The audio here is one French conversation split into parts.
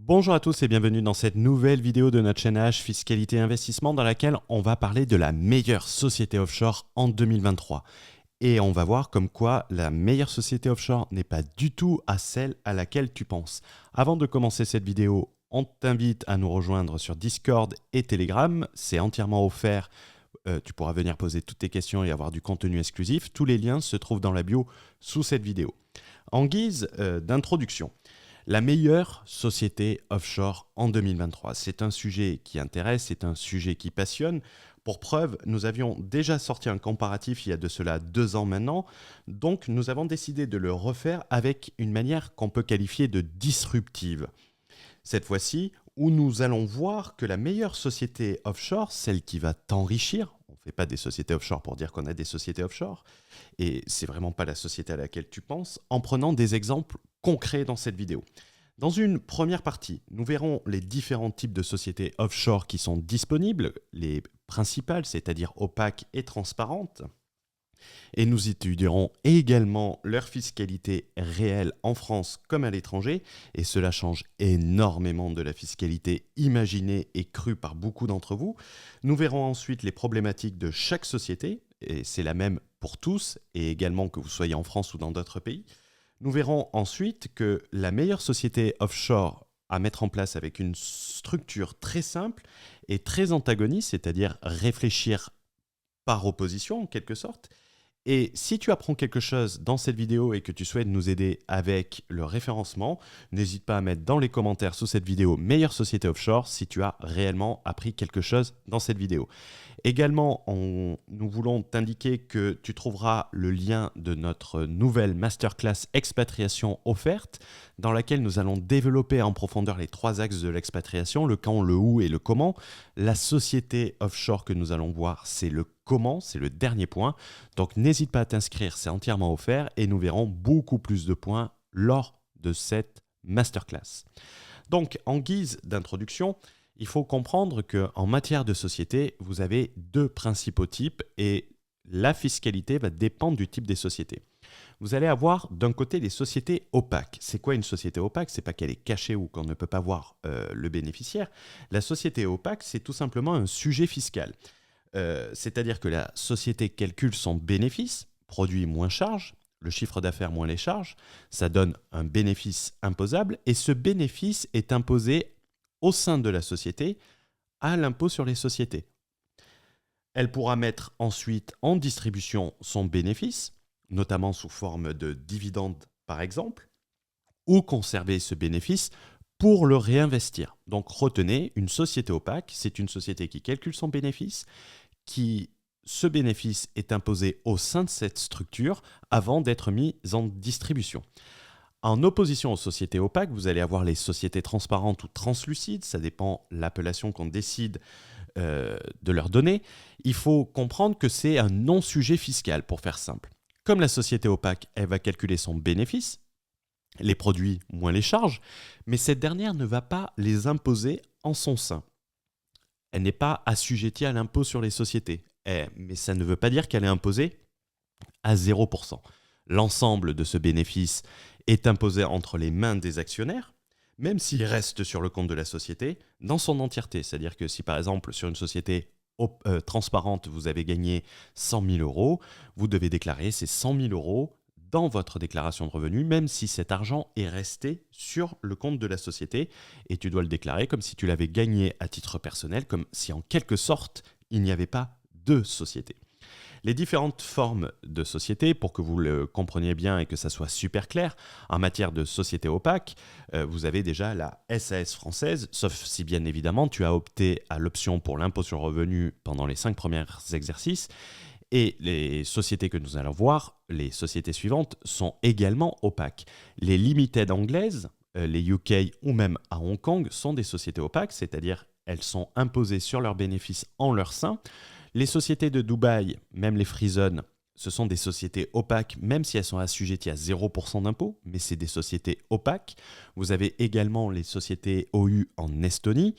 Bonjour à tous et bienvenue dans cette nouvelle vidéo de notre chaîne H Fiscalité et Investissement dans laquelle on va parler de la meilleure société offshore en 2023. Et on va voir comme quoi la meilleure société offshore n'est pas du tout à celle à laquelle tu penses. Avant de commencer cette vidéo, on t'invite à nous rejoindre sur Discord et Telegram. C'est entièrement offert. Tu pourras venir poser toutes tes questions et avoir du contenu exclusif. Tous les liens se trouvent dans la bio sous cette vidéo. En guise d'introduction, la meilleure société offshore en 2023. C'est un sujet qui intéresse, c'est un sujet qui passionne. Pour preuve, nous avions déjà sorti un comparatif il y a de cela 2 ans maintenant. Donc, nous avons décidé de le refaire avec une manière qu'on peut qualifier de disruptive. Cette fois-ci, où nous allons voir que la meilleure société offshore, celle qui va t'enrichir, on ne fait pas des sociétés offshore pour dire qu'on a des sociétés offshore, et c'est vraiment pas la société à laquelle tu penses, en prenant des exemples concrets dans cette vidéo. Dans une première partie, nous verrons les différents types de sociétés offshore qui sont disponibles, les principales, c'est-à-dire opaques et transparentes. Et nous étudierons également leur fiscalité réelle en France comme à l'étranger, et cela change énormément de la fiscalité imaginée et crue par beaucoup d'entre vous. Nous verrons ensuite les problématiques de chaque société, et c'est la même pour tous, et également que vous soyez en France ou dans d'autres pays. Nous verrons ensuite que la meilleure société offshore à mettre en place avec une structure très simple et très antagoniste, c'est-à-dire réfléchir par opposition en quelque sorte. Et si tu apprends quelque chose dans cette vidéo et que tu souhaites nous aider avec le référencement, n'hésite pas à mettre dans les commentaires sous cette vidéo « Meilleure société offshore » si tu as réellement appris quelque chose dans cette vidéo. Également, nous voulons t'indiquer que tu trouveras le lien de notre nouvelle masterclass expatriation offerte dans laquelle nous allons développer en profondeur les 3 axes de l'expatriation, le quand, le où et le comment. La société offshore que nous allons voir, c'est le comment, c'est le dernier point. Donc n'hésite pas à t'inscrire, c'est entièrement offert et nous verrons beaucoup plus de points lors de cette masterclass. Donc en guise d'introduction, il faut comprendre qu'en matière de société, vous avez 2 principaux types et la fiscalité va dépendre du type des sociétés. Vous allez avoir d'un côté les sociétés opaques. C'est quoi une société opaque? C'est pas qu'elle est cachée ou qu'on ne peut pas voir le bénéficiaire. La société opaque, c'est tout simplement un sujet fiscal. C'est-à-dire que la société calcule son bénéfice, produit moins charges, le chiffre d'affaires moins les charges, ça donne un bénéfice imposable et ce bénéfice est imposé au sein de la société à l'impôt sur les sociétés. Elle pourra mettre ensuite en distribution son bénéfice, notamment sous forme de dividendes par exemple, ou conserver ce bénéfice pour le réinvestir. Donc retenez, une société opaque, c'est une société qui calcule son bénéfice, ce bénéfice est imposé au sein de cette structure avant d'être mis en distribution. En opposition aux sociétés opaques, vous allez avoir les sociétés transparentes ou translucides, ça dépend de l'appellation qu'on décide de leur donner. Il faut comprendre que c'est un non-sujet fiscal, pour faire simple. Comme la société opaque, elle va calculer son bénéfice, les produits moins les charges, mais cette dernière ne va pas les imposer en son sein. Elle n'est pas assujettie à l'impôt sur les sociétés, mais ça ne veut pas dire qu'elle est imposée à 0%. L'ensemble de ce bénéfice est imposé entre les mains des actionnaires, même s'il reste sur le compte de la société, dans son entièreté. C'est-à-dire que si par exemple sur une société transparente, vous avez gagné 100 000 euros, vous devez déclarer ces 100 000 euros dans votre déclaration de revenus, même si cet argent est resté sur le compte de la société, et tu dois le déclarer comme si tu l'avais gagné à titre personnel, comme si en quelque sorte il n'y avait pas de société. Les différentes formes de société, pour que vous le compreniez bien et que ça soit super clair, en matière de société opaque, vous avez déjà la SAS française, sauf si bien évidemment tu as opté à l'option pour l'impôt sur le revenu pendant les 5 premiers exercices. Et les sociétés que nous allons voir, les sociétés suivantes, sont également opaques. Les limited anglaises, les UK ou même à Hong Kong, sont des sociétés opaques, c'est-à-dire elles sont imposées sur leurs bénéfices en leur sein. Les sociétés de Dubaï, même les free zones, ce sont des sociétés opaques, même si elles sont assujetties à 0% d'impôt, mais c'est des sociétés opaques. Vous avez également les sociétés OU en Estonie,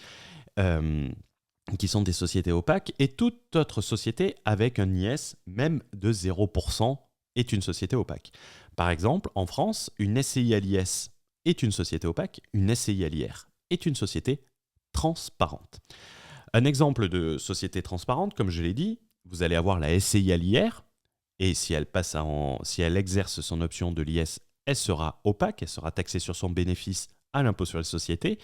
qui sont des sociétés opaques, et toute autre société avec un IS, même de 0%, est une société opaque. Par exemple, en France, une SCI à l'IS est une société opaque, une SCI à l'IR est une société transparente. Un exemple de société transparente, comme je l'ai dit, vous allez avoir la SCI à l'IR, et si elle exerce son option de l'IS, elle sera opaque, elle sera taxée sur son bénéfice à l'impôt sur les sociétés.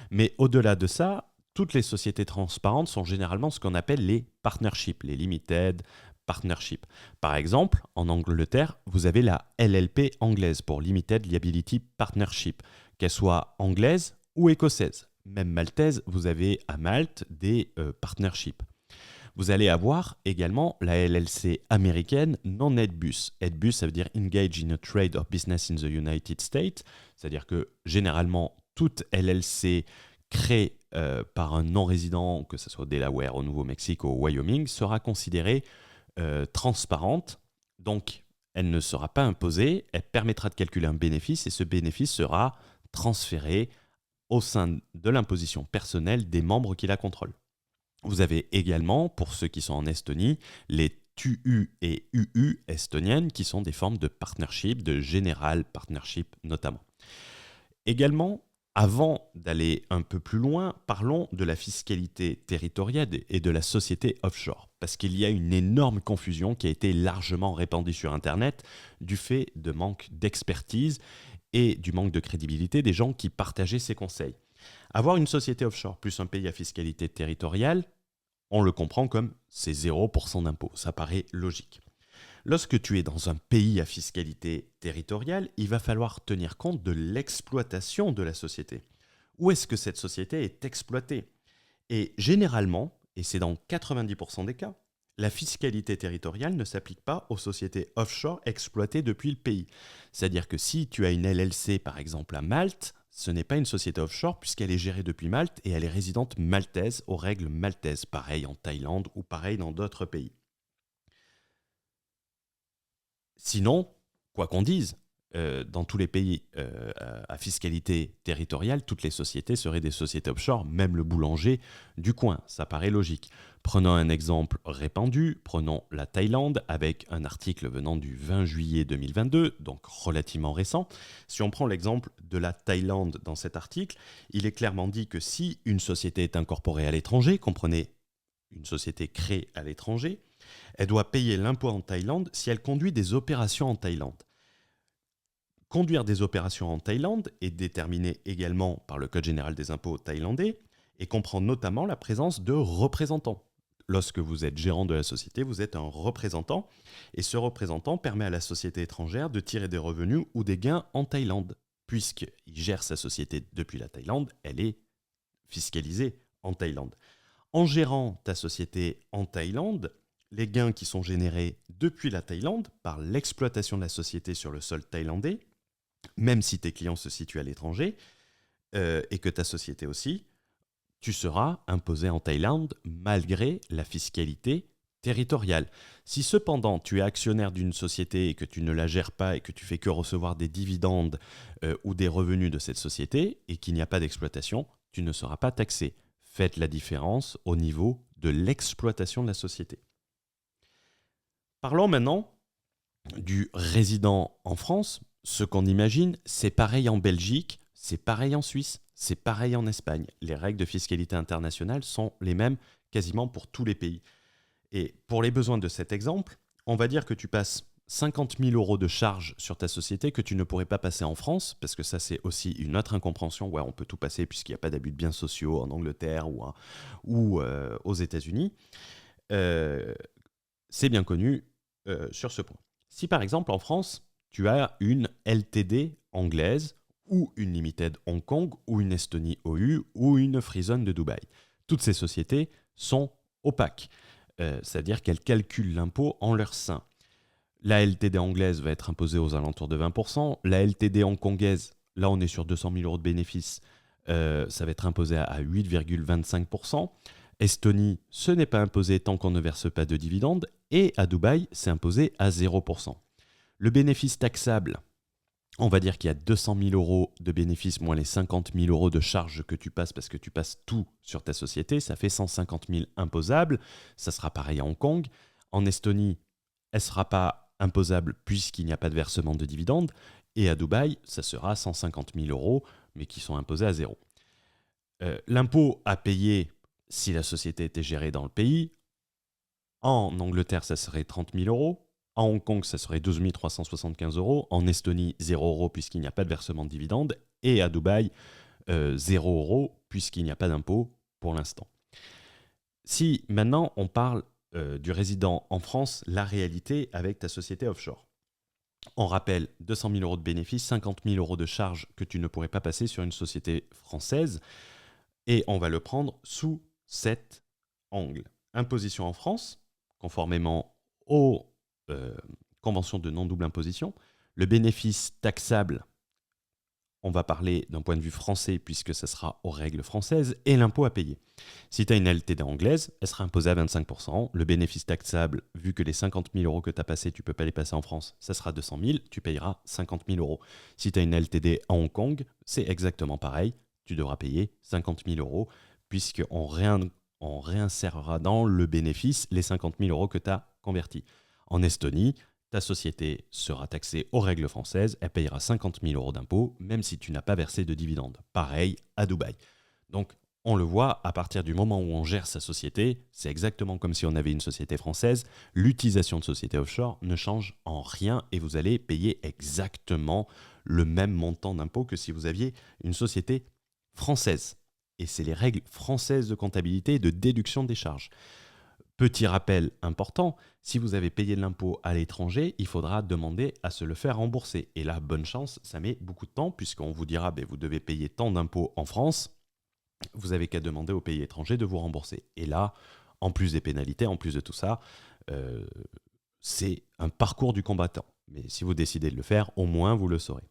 Mais au-delà de ça, toutes les sociétés transparentes sont généralement ce qu'on appelle les partnerships, les limited partnerships. Par exemple, en Angleterre, vous avez la LLP anglaise pour Limited Liability Partnership, qu'elle soit anglaise ou écossaise. Même maltaise, vous avez à Malte des partnerships. Vous allez avoir également la LLC américaine non-EDBUS. EDBUS, ça veut dire Engage in a Trade or Business in the United States, c'est-à-dire que généralement, toute LLC créée par un non-résident, que ce soit au Delaware, au Nouveau-Mexique, au Wyoming, sera considérée transparente. Donc, elle ne sera pas imposée, elle permettra de calculer un bénéfice et ce bénéfice sera transféré au sein de l'imposition personnelle des membres qui la contrôlent. Vous avez également, pour ceux qui sont en Estonie, les TUU et UU estoniennes qui sont des formes de partnership, de general partnership notamment. Également, avant d'aller un peu plus loin, parlons de la fiscalité territoriale et de la société offshore, parce qu'il y a une énorme confusion qui a été largement répandue sur Internet du fait de manque d'expertise et du manque de crédibilité des gens qui partageaient ces conseils. Avoir une société offshore plus un pays à fiscalité territoriale, on le comprend comme c'est 0% d'impôt. Ça paraît logique. Lorsque tu es dans un pays à fiscalité territoriale, il va falloir tenir compte de l'exploitation de la société. Où est-ce que cette société est exploitée? Et généralement, et c'est dans 90% des cas, la fiscalité territoriale ne s'applique pas aux sociétés offshore exploitées depuis le pays. C'est-à-dire que si tu as une LLC par exemple à Malte, ce n'est pas une société offshore puisqu'elle est gérée depuis Malte et elle est résidente maltaise aux règles maltaises. Pareil en Thaïlande ou pareil dans d'autres pays. Sinon, quoi qu'on dise, dans tous les pays à fiscalité territoriale, toutes les sociétés seraient des sociétés offshore, même le boulanger du coin. Ça paraît logique. Prenons un exemple répandu, prenons la Thaïlande avec un article venant du 20 juillet 2022, donc relativement récent. Si on prend l'exemple de la Thaïlande dans cet article, il est clairement dit que si une société est incorporée à l'étranger, comprenez une société créée à l'étranger, elle doit payer l'impôt en Thaïlande si elle conduit des opérations en Thaïlande. Conduire des opérations en Thaïlande est déterminé également par le Code général des impôts thaïlandais et comprend notamment la présence de représentants. Lorsque vous êtes gérant de la société, vous êtes un représentant et ce représentant permet à la société étrangère de tirer des revenus ou des gains en Thaïlande. Puisqu'il gère sa société depuis la Thaïlande, elle est fiscalisée en Thaïlande. En gérant ta société en Thaïlande, les gains qui sont générés depuis la Thaïlande par l'exploitation de la société sur le sol thaïlandais, même si tes clients se situent à l'étranger et que ta société aussi, tu seras imposé en Thaïlande malgré la fiscalité territoriale. Si cependant tu es actionnaire d'une société et que tu ne la gères pas et que tu fais que recevoir des dividendes ou des revenus de cette société et qu'il n'y a pas d'exploitation, tu ne seras pas taxé. Faites la différence au niveau de l'exploitation de la société. Parlons maintenant du résident en France. Ce qu'on imagine, c'est pareil en Belgique, c'est pareil en Suisse, c'est pareil en Espagne. Les règles de fiscalité internationale sont les mêmes quasiment pour tous les pays. Et pour les besoins de cet exemple, on va dire que tu passes 50 000 euros de charges sur ta société que tu ne pourrais pas passer en France, parce que ça c'est aussi une autre incompréhension. Ouais, on peut tout passer puisqu'il n'y a pas d'abus de biens sociaux en Angleterre ou aux États-Unis. C'est bien connu sur ce point. Si par exemple en France, tu as une LTD anglaise ou une Limited Hong Kong ou une Estonie OU ou une Free Zone de Dubaï, toutes ces sociétés sont opaques, c'est-à-dire qu'elles calculent l'impôt en leur sein. La LTD anglaise va être imposée aux alentours de 20%, la LTD hongkongaise, là on est sur 200 000 euros de bénéfices, ça va être imposé à 8,25%. Estonie, ce n'est pas imposé tant qu'on ne verse pas de dividendes. Et à Dubaï, c'est imposé à 0%. Le bénéfice taxable, on va dire qu'il y a 200 000 euros de bénéfices moins les 50 000 euros de charges que tu passes parce que tu passes tout sur ta société. Ça fait 150 000 imposables. Ça sera pareil à Hong Kong. En Estonie, elle ne sera pas imposable puisqu'il n'y a pas de versement de dividendes. Et à Dubaï, ça sera 150 000 euros, mais qui sont imposés à zéro. L'impôt à payer si la société était gérée dans le pays, en Angleterre, ça serait 30 000 euros. En Hong Kong, ça serait 12 375 euros. En Estonie, 0 euros puisqu'il n'y a pas de versement de dividendes. Et à Dubaï, 0 euros puisqu'il n'y a pas d'impôt pour l'instant. Si maintenant on parle du résident en France, la réalité avec ta société offshore. On rappelle 200 000 euros de bénéfices, 50 000 euros de charges que tu ne pourrais pas passer sur une société française. Et on va le prendre sous cet angle. Imposition en France, conformément aux conventions de non-double imposition. Le bénéfice taxable, on va parler d'un point de vue français puisque ça sera aux règles françaises, et l'impôt à payer. Si tu as une LTD anglaise, elle sera imposée à 25%. Le bénéfice taxable, vu que les 50 000 euros que tu as passés, tu ne peux pas les passer en France, ça sera 200 000, tu payeras 50 000 euros. Si tu as une LTD à Hong Kong, c'est exactement pareil, tu devras payer 50 000 euros puisqu'on réinsérera dans le bénéfice les 50 000 euros que tu as convertis. En Estonie, ta société sera taxée aux règles françaises, elle payera 50 000 euros d'impôts, même si tu n'as pas versé de dividendes. Pareil à Dubaï. Donc, on le voit, à partir du moment où on gère sa société, c'est exactement comme si on avait une société française. L'utilisation de société offshore ne change en rien et vous allez payer exactement le même montant d'impôt que si vous aviez une société française. Et c'est les règles françaises de comptabilité et de déduction des charges. Petit rappel important, si vous avez payé de l'impôt à l'étranger, il faudra demander à se le faire rembourser. Et là, bonne chance, ça met beaucoup de temps puisqu'on vous dira vous devez payer tant d'impôts en France, vous avez qu'à demander au pays étranger de vous rembourser. Et là, en plus des pénalités, en plus de tout ça, c'est un parcours du combattant. Mais si vous décidez de le faire, au moins vous le saurez.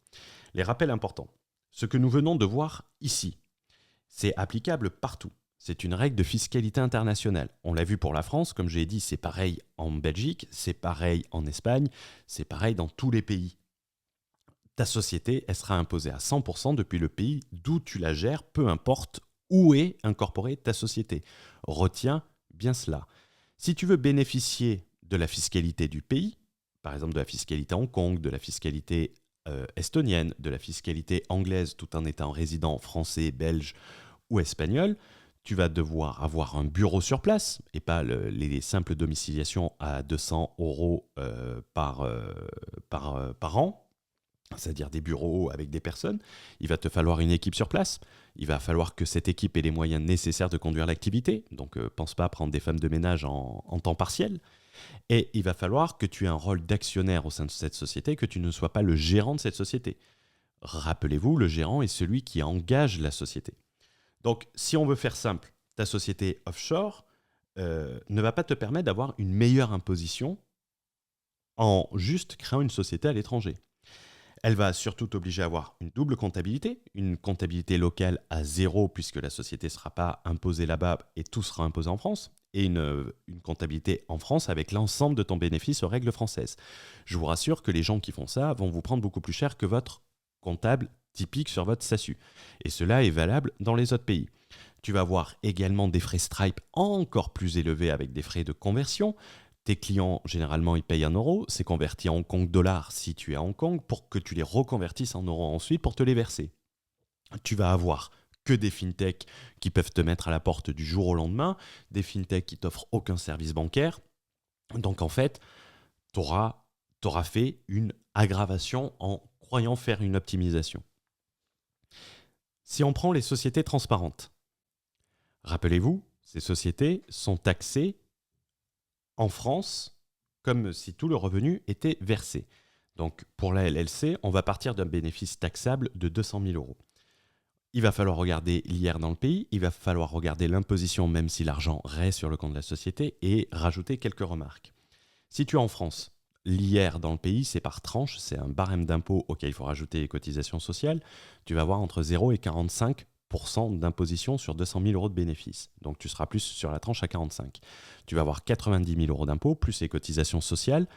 Les rappels importants. Ce que nous venons de voir ici, c'est applicable partout. C'est une règle de fiscalité internationale. On l'a vu pour la France, comme j'ai dit, c'est pareil en Belgique, c'est pareil en Espagne, c'est pareil dans tous les pays. Ta société, elle sera imposée à 100% depuis le pays d'où tu la gères, peu importe où est incorporée ta société. Retiens bien cela. Si tu veux bénéficier de la fiscalité du pays, par exemple de la fiscalité à Hong Kong, de la fiscalité estonienne, de la fiscalité anglaise tout en étant résident français, belge ou espagnol, tu vas devoir avoir un bureau sur place et pas les simples domiciliations à 200 euros par an, c'est-à-dire des bureaux avec des personnes. Il va te falloir une équipe sur place. Il va falloir que cette équipe ait les moyens nécessaires de conduire l'activité. Donc, pense pas à prendre des femmes de ménage en temps partiel. Et il va falloir que tu aies un rôle d'actionnaire au sein de cette société, que tu ne sois pas le gérant de cette société. Rappelez-vous, le gérant est celui qui engage la société. Donc, si on veut faire simple, ta société offshore ne va pas te permettre d'avoir une meilleure imposition en juste créant une société à l'étranger. Elle va surtout t'obliger à avoir une double comptabilité, une comptabilité locale à 0 puisque la société ne sera pas imposée là-bas et tout sera imposé en France, et une comptabilité en France avec l'ensemble de ton bénéfice aux règles françaises. Je vous rassure que les gens qui font ça vont vous prendre beaucoup plus cher que votre comptable typique sur votre SASU. Et cela est valable dans les autres pays. Tu vas avoir également des frais Stripe encore plus élevés avec des frais de conversion. Tes clients, généralement, ils payent en euros. C'est converti en Hong Kong dollars si tu es à Hong Kong pour que tu les reconvertisses en euros ensuite pour te les verser. Tu vas avoir que des fintechs qui peuvent te mettre à la porte du jour au lendemain, des fintechs qui t'offrent aucun service bancaire. Donc en fait, tu auras fait une aggravation en croyant faire une optimisation. Si on prend les sociétés transparentes, rappelez-vous, ces sociétés sont taxées en France comme si tout le revenu était versé. Donc pour la LLC, on va partir d'un bénéfice taxable de 200 000 euros. Il va falloir regarder l'IR dans le pays, il va falloir regarder l'imposition même si l'argent reste sur le compte de la société et rajouter quelques remarques. Si tu es en France, l'IR dans le pays, c'est par tranche, c'est un barème d'impôt auquel il faut rajouter les cotisations sociales. Tu vas avoir entre 0 et 45% d'imposition sur 200 000 euros de bénéfices. Donc tu seras plus sur la tranche à 45. Tu vas avoir 90 000 euros d'impôt plus les cotisations sociales.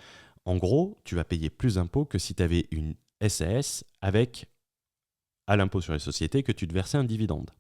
En gros, tu vas payer plus d'impôts que si tu avais une SAS avec, à l'impôt sur les sociétés, que tu te versais un dividende.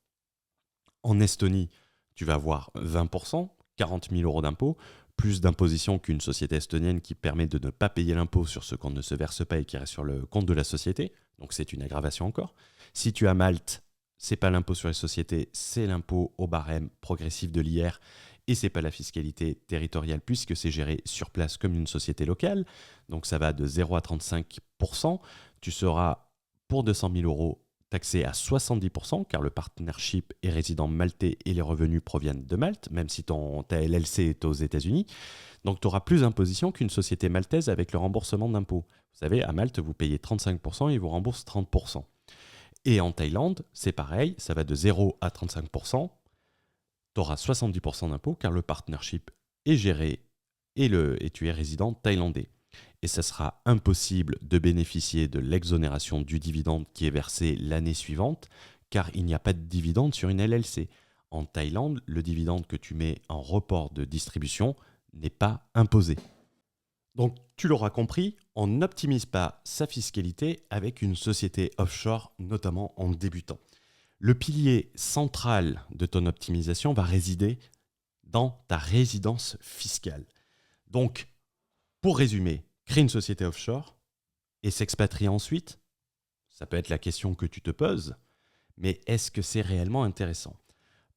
En Estonie, tu vas avoir 20%, 40 000 euros d'impôts, plus d'imposition qu'une société estonienne qui permet de ne pas payer l'impôt sur ce qu'on ne se verse pas et qui reste sur le compte de la société. Donc c'est une aggravation encore. Si tu as Malte, c'est pas l'impôt sur les sociétés, c'est l'impôt au barème progressif de l'IR et c'est pas la fiscalité territoriale puisque c'est géré sur place comme une société locale. Donc ça va de 0 à 35%. Tu seras pour 200 000 euros taxé à 70% car le partnership est résident maltais et les revenus proviennent de Malte, même si ta LLC est aux États-Unis. Donc tu auras plus d'imposition qu'une société maltaise avec le remboursement d'impôts. Vous savez, à Malte, vous payez 35% et ils vous remboursent 30%. Et en Thaïlande, c'est pareil, ça va de 0 à 35%. Tu auras 70% d'impôts car le partnership est géré et tu es résident thaïlandais. Et ça sera impossible de bénéficier de l'exonération du dividende qui est versé l'année suivante car il n'y a pas de dividende sur une LLC. En Thaïlande, le dividende que tu mets en report de distribution n'est pas imposé. Donc, tu l'auras compris, on n'optimise pas sa fiscalité avec une société offshore, notamment en débutant. Le pilier central de ton optimisation va résider dans ta résidence fiscale. Donc, pour résumer, créer une société offshore et s'expatrier ensuite, ça peut être la question que tu te poses, mais est-ce que c'est réellement intéressant ?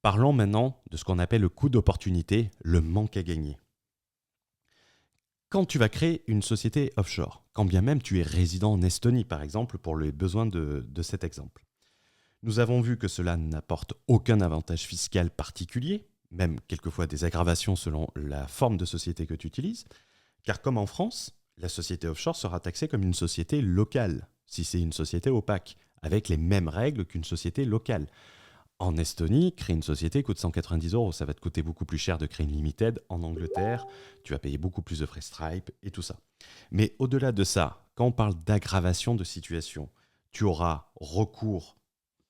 Parlons maintenant de ce qu'on appelle le coût d'opportunité, le manque à gagner. Quand tu vas créer une société offshore, quand bien même tu es résident en Estonie par exemple, pour les besoins de cet exemple, nous avons vu que cela n'apporte aucun avantage fiscal particulier, même quelquefois des aggravations selon la forme de société que tu utilises, car comme en France, la société offshore sera taxée comme une société locale, si c'est une société opaque, avec les mêmes règles qu'une société locale. En Estonie, créer une société coûte 190 €, ça va te coûter beaucoup plus cher de créer une limited. En Angleterre, tu vas payer beaucoup plus de frais Stripe et tout ça. Mais au-delà de ça, quand on parle d'aggravation de situation, tu auras recours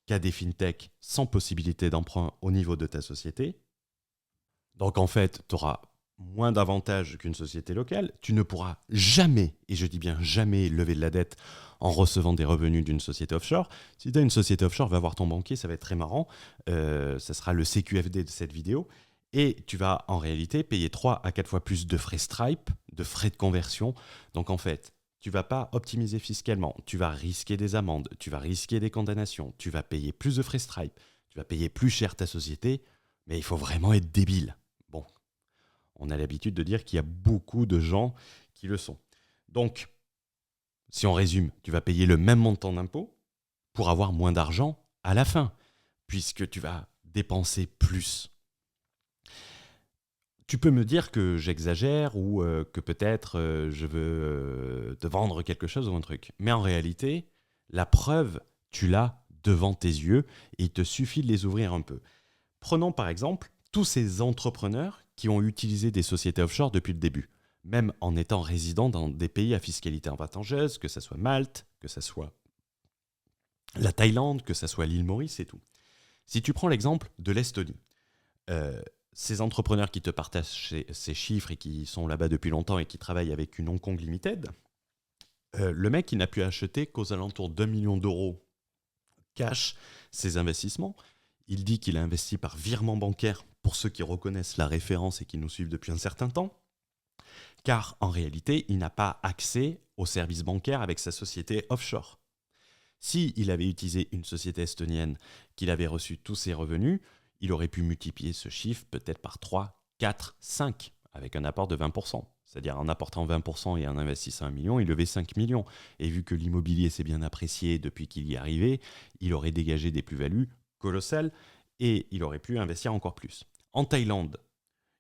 qu'à des fintechs sans possibilité d'emprunt au niveau de ta société. Donc en fait, tu auras moins d'avantages qu'une société locale. Tu ne pourras jamais, et je dis bien jamais, lever de la dette en recevant des revenus d'une société offshore. Si tu as une société offshore, va voir ton banquier, ça va être très marrant. Ça sera le CQFD de cette vidéo. Et tu vas en réalité payer 3 à 4 fois plus de frais Stripe, de frais de conversion. Donc en fait, tu ne vas pas optimiser fiscalement. Tu vas risquer des amendes, tu vas risquer des condamnations, tu vas payer plus de frais Stripe, tu vas payer plus cher ta société. Mais il faut vraiment être débile. Bon, on a l'habitude de dire qu'il y a beaucoup de gens qui le sont. Donc, si on résume, tu vas payer le même montant d'impôt pour avoir moins d'argent à la fin, puisque tu vas dépenser plus. Tu peux me dire que j'exagère ou que peut-être je veux te vendre quelque chose ou un truc. Mais en réalité, la preuve, tu l'as devant tes yeux et il te suffit de les ouvrir un peu. Prenons par exemple tous ces entrepreneurs qui ont utilisé des sociétés offshore depuis le début, même en étant résidents dans des pays à fiscalité avantageuse, que ce soit Malte, que ce soit la Thaïlande, que ce soit l'île Maurice et tout. Si tu prends l'exemple de l'Estonie, ces entrepreneurs qui te partagent ces chiffres et qui sont là-bas depuis longtemps et qui travaillent avec une Hong Kong Limited, le mec il n'a pu acheter qu'aux alentours d'1 million d'euros cash ses investissements. Il dit qu'il a investi par virement bancaire pour ceux qui reconnaissent la référence et qui nous suivent depuis un certain temps, car en réalité, il n'a pas accès aux services bancaires avec sa société offshore. S'il avait utilisé une société estonienne, qu'il avait reçu tous ses revenus, il aurait pu multiplier ce chiffre peut-être par 3, 4, 5, avec un apport de 20%. C'est-à-dire en apportant 20% et en investissant 1 million, il levait 5 millions. Et vu que l'immobilier s'est bien apprécié depuis qu'il y est arrivé, il aurait dégagé des plus-values colossales et il aurait pu investir encore plus. En Thaïlande,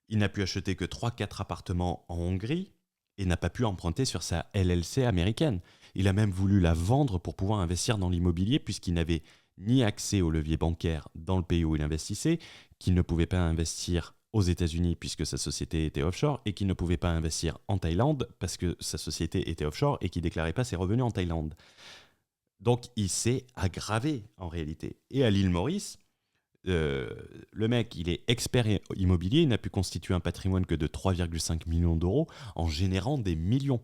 il n'a pu acheter que 3-4 appartements en Hongrie et n'a pas pu emprunter sur sa LLC américaine. Il a même voulu la vendre pour pouvoir investir dans l'immobilier puisqu'il n'avait ni accès au levier bancaire dans le pays où il investissait, qu'il ne pouvait pas investir aux États-Unis puisque sa société était offshore et qu'il ne pouvait pas investir en Thaïlande parce que sa société était offshore et qu'il ne déclarait pas ses revenus en Thaïlande. Donc il s'est aggravé en réalité. Et à l'île Maurice, le mec, il est expert immobilier, il n'a pu constituer un patrimoine que de 3,5 millions d'euros en générant des millions.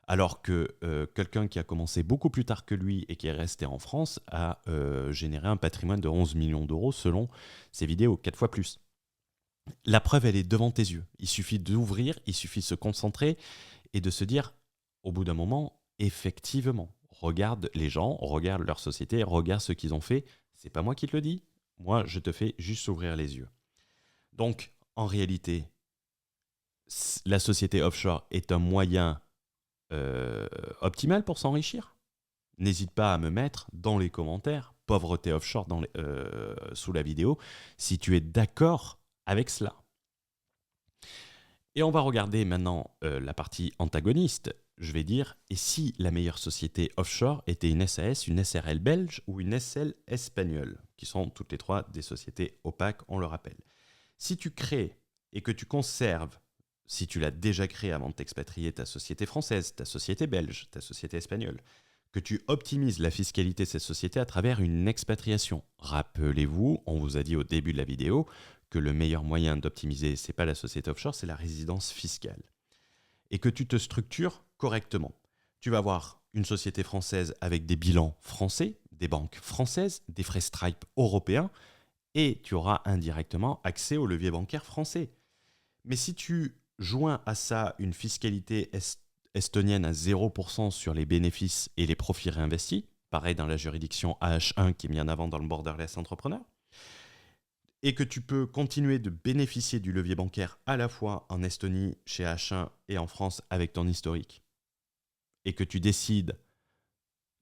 Alors que quelqu'un qui a commencé beaucoup plus tard que lui et qui est resté en France a généré un patrimoine de 11 millions d'euros selon ses vidéos, 4 fois plus. La preuve, elle est devant tes yeux. Il suffit d'ouvrir, il suffit de se concentrer et de se dire, au bout d'un moment, effectivement, regarde les gens, regarde leur société, regarde ce qu'ils ont fait, C'est pas moi qui te le dis. Moi, je te fais juste ouvrir les yeux. Donc, en réalité, la société offshore est un moyen optimal pour s'enrichir. N'hésite pas à me mettre dans les commentaires, pauvreté offshore sous la vidéo, si tu es d'accord avec cela. Et on va regarder maintenant la partie antagoniste. Je vais dire, et si la meilleure société offshore était une SAS, une SRL belge ou une SL espagnole, qui sont toutes les trois des sociétés opaques, on le rappelle. Si tu crées et que tu conserves, si tu l'as déjà créé avant de t'expatrier, ta société française, ta société belge, ta société espagnole, que tu optimises la fiscalité de ces sociétés à travers une expatriation. Rappelez-vous, on vous a dit au début de la vidéo que le meilleur moyen d'optimiser, ce n'est pas la société offshore, c'est la résidence fiscale. Et que tu te structures correctement. Tu vas avoir une société française avec des bilans français, des banques françaises, des frais Stripe européens, et tu auras indirectement accès au levier bancaire français. Mais si tu joins à ça une fiscalité estonienne à 0% sur les bénéfices et les profits réinvestis, pareil dans la juridiction AH1 qui est mis en avant dans le Borderless Entrepreneur, et que tu peux continuer de bénéficier du levier bancaire à la fois en Estonie, chez AH1 et en France avec ton historique, et que tu décides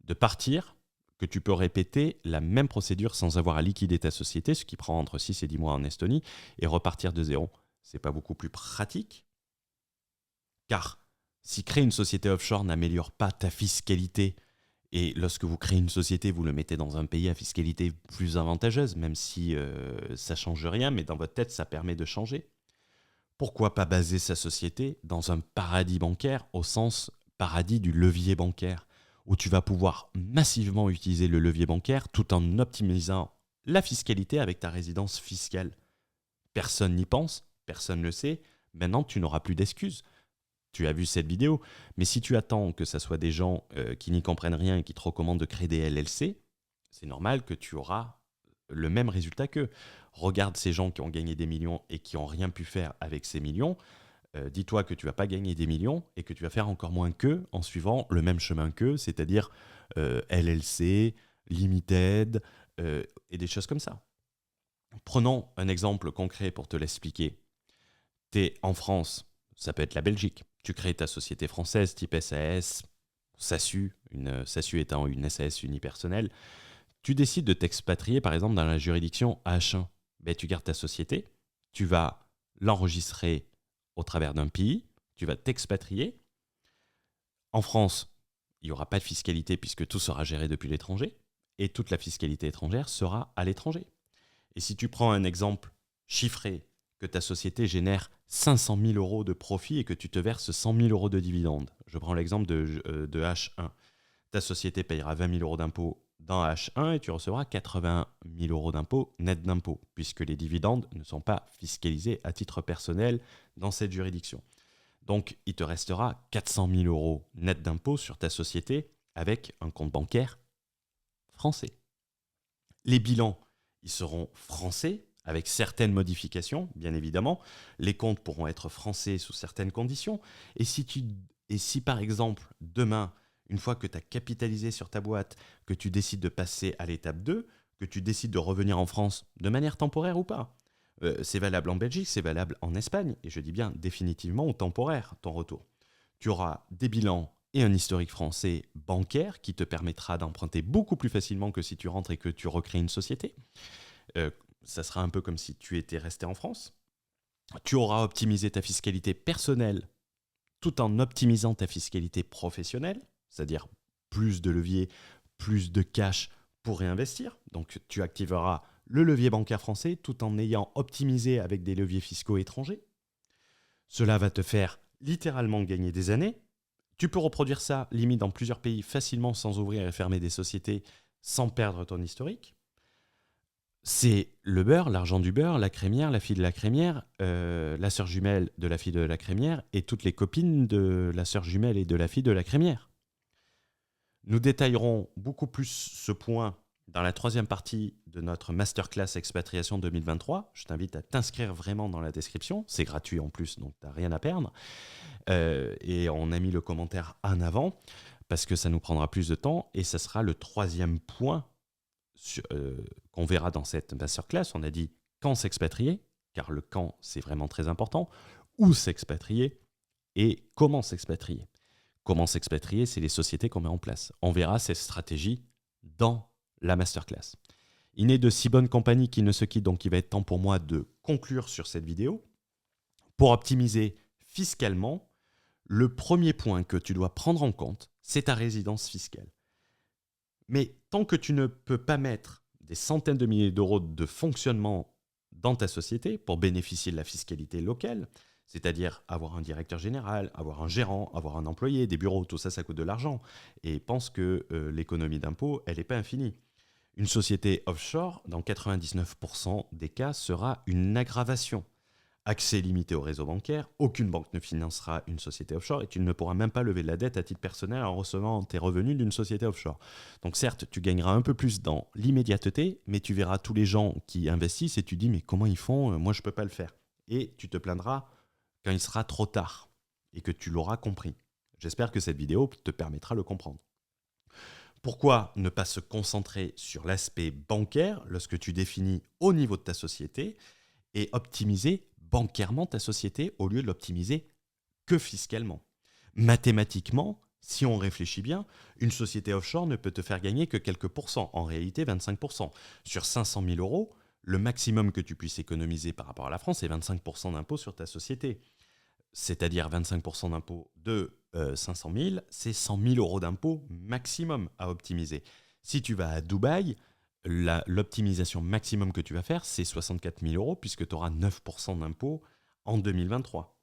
de partir, que tu peux répéter la même procédure sans avoir à liquider ta société, ce qui prend entre 6 et 10 mois en Estonie, et repartir de zéro. C'est pas beaucoup plus pratique? Car si créer une société offshore n'améliore pas ta fiscalité, et lorsque vous créez une société, vous le mettez dans un pays à fiscalité plus avantageuse, même si ça ne change rien, mais dans votre tête, ça permet de changer. Pourquoi pas baser sa société dans un paradis bancaire, au sens paradis du levier bancaire, où tu vas pouvoir massivement utiliser le levier bancaire tout en optimisant la fiscalité avec ta résidence fiscale. Personne n'y pense, personne ne le sait, maintenant tu n'auras plus d'excuses. Tu as vu cette vidéo, mais si tu attends que ce soit des gens qui n'y comprennent rien et qui te recommandent de créer des LLC, c'est normal que tu auras le même résultat qu'eux. Regarde ces gens qui ont gagné des millions et qui n'ont rien pu faire avec ces millions. Dis-toi que tu ne vas pas gagner des millions et que tu vas faire encore moins qu'eux en suivant le même chemin qu'eux, c'est-à-dire LLC, Limited et des choses comme ça. Prenons un exemple concret pour te l'expliquer. Tu es en France, ça peut être la Belgique. Tu crées ta société française type SAS, SASU, une SASU étant une SAS unipersonnelle. Tu décides de t'expatrier par exemple dans la juridiction H1. Ben, tu gardes ta société, tu vas l'enregistrer au travers d'un pays, tu vas t'expatrier. En France, il n'y aura pas de fiscalité puisque tout sera géré depuis l'étranger et toute la fiscalité étrangère sera à l'étranger. Et si tu prends un exemple chiffré, que ta société génère 500 000 euros de profit et que tu te verses 100 000 euros de dividendes. Je prends l'exemple de H1. Ta société payera 20 000 euros d'impôts dans H1 et tu recevras 80 000 euros d'impôts net d'impôts, puisque les dividendes ne sont pas fiscalisés à titre personnel dans cette juridiction. Donc, il te restera 400 000 euros net d'impôts sur ta société avec un compte bancaire français. Les bilans, ils seront français, avec certaines modifications, bien évidemment. Les comptes pourront être français sous certaines conditions. Et si par exemple, demain, une fois que tu as capitalisé sur ta boîte, que tu décides de passer à l'étape 2, que tu décides de revenir en France de manière temporaire ou pas, c'est valable en Belgique, c'est valable en Espagne, et je dis bien définitivement ou temporaire, ton retour. Tu auras des bilans et un historique français bancaire qui te permettra d'emprunter beaucoup plus facilement que si tu rentres et que tu recrées une société. Ça sera un peu comme si tu étais resté en France. Tu auras optimisé ta fiscalité personnelle tout en optimisant ta fiscalité professionnelle, c'est-à-dire plus de levier, plus de cash pour réinvestir. Donc tu activeras le levier bancaire français tout en ayant optimisé avec des leviers fiscaux étrangers. Cela va te faire littéralement gagner des années. Tu peux reproduire ça limite dans plusieurs pays facilement sans ouvrir et fermer des sociétés sans perdre ton historique. C'est le beurre, l'argent du beurre, la crémière, la fille de la crémière, la sœur jumelle de la fille de la crémière et toutes les copines de la sœur jumelle et de la fille de la crémière. Nous détaillerons beaucoup plus ce point dans la troisième partie de notre masterclass expatriation 2023. Je t'invite à t'inscrire vraiment dans la description. C'est gratuit en plus, donc tu n'as rien à perdre. Et on a mis le commentaire en avant parce que ça nous prendra plus de temps et ça sera le troisième point qu'on verra dans cette masterclass. On a dit quand s'expatrier, car le quand, c'est vraiment très important, où s'expatrier et comment s'expatrier. Comment s'expatrier, c'est les sociétés qu'on met en place. On verra ces stratégies dans la masterclass. Il n'est de si bonne compagnie qui ne se quitte, donc il va être temps pour moi de conclure sur cette vidéo. Pour optimiser fiscalement, le premier point que tu dois prendre en compte, c'est ta résidence fiscale. Mais tant que tu ne peux pas mettre des centaines de milliers d'euros de fonctionnement dans ta société pour bénéficier de la fiscalité locale, c'est-à-dire avoir un directeur général, avoir un gérant, avoir un employé, des bureaux, tout ça, ça coûte de l'argent. Et pense que l'économie d'impôt, elle n'est pas infinie. Une société offshore, dans 99% des cas, sera une aggravation. Accès limité au réseau bancaire, aucune banque ne financera une société offshore et tu ne pourras même pas lever de la dette à titre personnel en recevant tes revenus d'une société offshore. Donc certes, tu gagneras un peu plus dans l'immédiateté, mais tu verras tous les gens qui investissent et tu dis mais comment ils font, moi je ne peux pas le faire. Et tu te plaindras quand il sera trop tard et que tu l'auras compris. J'espère que cette vidéo te permettra de le comprendre. Pourquoi ne pas se concentrer sur l'aspect bancaire lorsque tu définis au niveau de ta société et optimiser bancairement ta société au lieu de l'optimiser que fiscalement. Mathématiquement, si on réfléchit bien, une société offshore ne peut te faire gagner que quelques pourcents, en réalité 25%. Sur 500 000 euros, le maximum que tu puisses économiser par rapport à la France est 25% d'impôt sur ta société. C'est-à-dire 25% d'impôt de 500 000, c'est 100 000 euros d'impôt maximum à optimiser. Si tu vas à Dubaï, l'optimisation maximum que tu vas faire, c'est 64 000 euros puisque tu auras 9% d'impôt en 2023.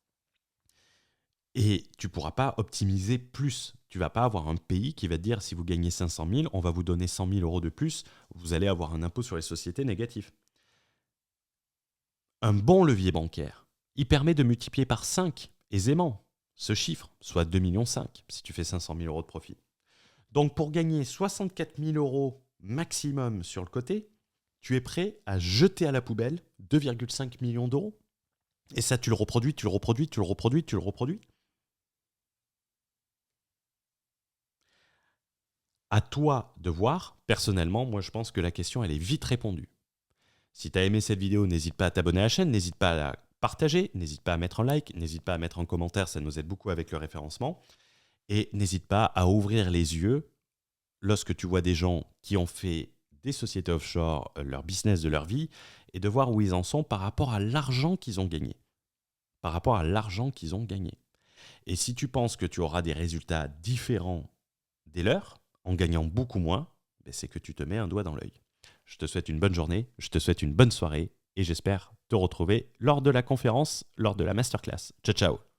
Et tu ne pourras pas optimiser plus. Tu ne vas pas avoir un pays qui va te dire si vous gagnez 500 000, on va vous donner 100 000 euros de plus, vous allez avoir un impôt sur les sociétés négatif. Un bon levier bancaire, il permet de multiplier par 5 aisément ce chiffre, soit 2,5 millions si tu fais 500 000 euros de profit. Donc pour gagner 64 000 euros maximum sur le côté, tu es prêt à jeter à la poubelle 2,5 millions d'euros. Et ça, tu le reproduis, tu le reproduis, tu le reproduis, tu le reproduis. À toi de voir. Personnellement, moi, je pense que la question, elle est vite répondue. Si tu as aimé cette vidéo, n'hésite pas à t'abonner à la chaîne, n'hésite pas à la partager, n'hésite pas à mettre un like, n'hésite pas à mettre un commentaire, ça nous aide beaucoup avec le référencement. Et n'hésite pas à ouvrir les yeux lorsque tu vois des gens qui ont fait des sociétés offshore, leur business de leur vie, et de voir où ils en sont par rapport à l'argent qu'ils ont gagné. Par rapport à l'argent qu'ils ont gagné. Et si tu penses que tu auras des résultats différents des leurs, en gagnant beaucoup moins, c'est que tu te mets un doigt dans l'œil. Je te souhaite une bonne journée, je te souhaite une bonne soirée, et j'espère te retrouver lors de la conférence, lors de la masterclass. Ciao, ciao!